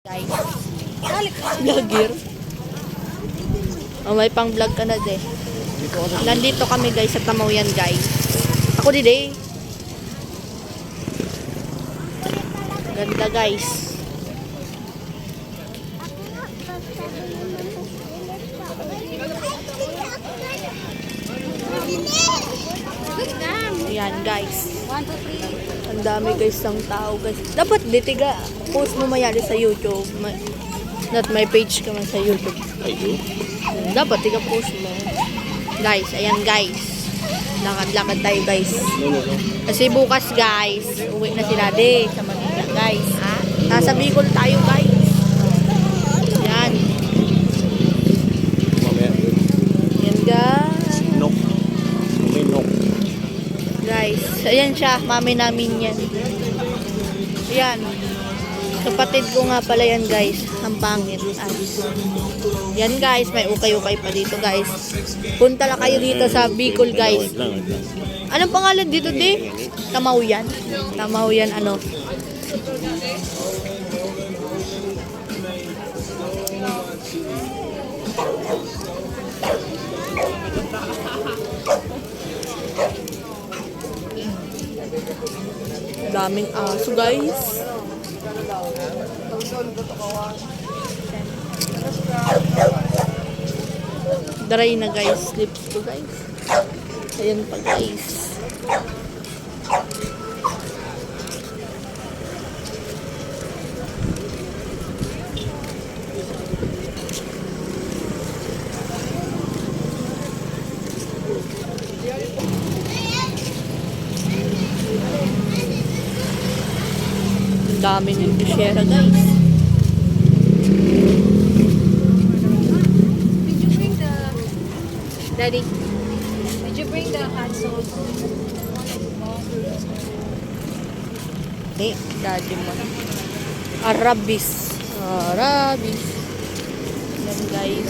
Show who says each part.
Speaker 1: Guys, vlogger. Oh, may pang vlog ka na de. Nandito kami guys sa Tamaw yan guys. Ako di de. Ganda guys. Ayan guys.
Speaker 2: 1, 2, 3.
Speaker 1: Ang dami guys ng tao guys. Dapat ditiga post mo mayari sa YouTube. Not my page ka man sa YouTube. Dapat tiga post mo. Guys, ayan guys. Lakad-lakad tayo guys. Kasi bukas guys, uwi na sila de sa Manila guys. Nasa Bicol tayo guys. Ayan. Ayan guys.
Speaker 3: Nok. May nok.
Speaker 1: Guys, ayan siya, mami namin yan. Ayan. Kapatid ko nga pala yan guys. Ang pangit. Yan guys, may ukay-ukay pa dito guys. Punta lang kayo dito sa Bicol guys.
Speaker 3: Wait lang.
Speaker 1: Anong pangalan dito di? Tamaw yan. Tamaw yan ano. Daming aso guys. Dry na guys, lips ko guys. Ayan pa guys. Ang dami ng kusyera guys.
Speaker 2: Did you bring the
Speaker 1: Daddy.
Speaker 2: Did you bring the hot sauce?
Speaker 1: Daddy mo. Arabis. Arabis. Yan guys.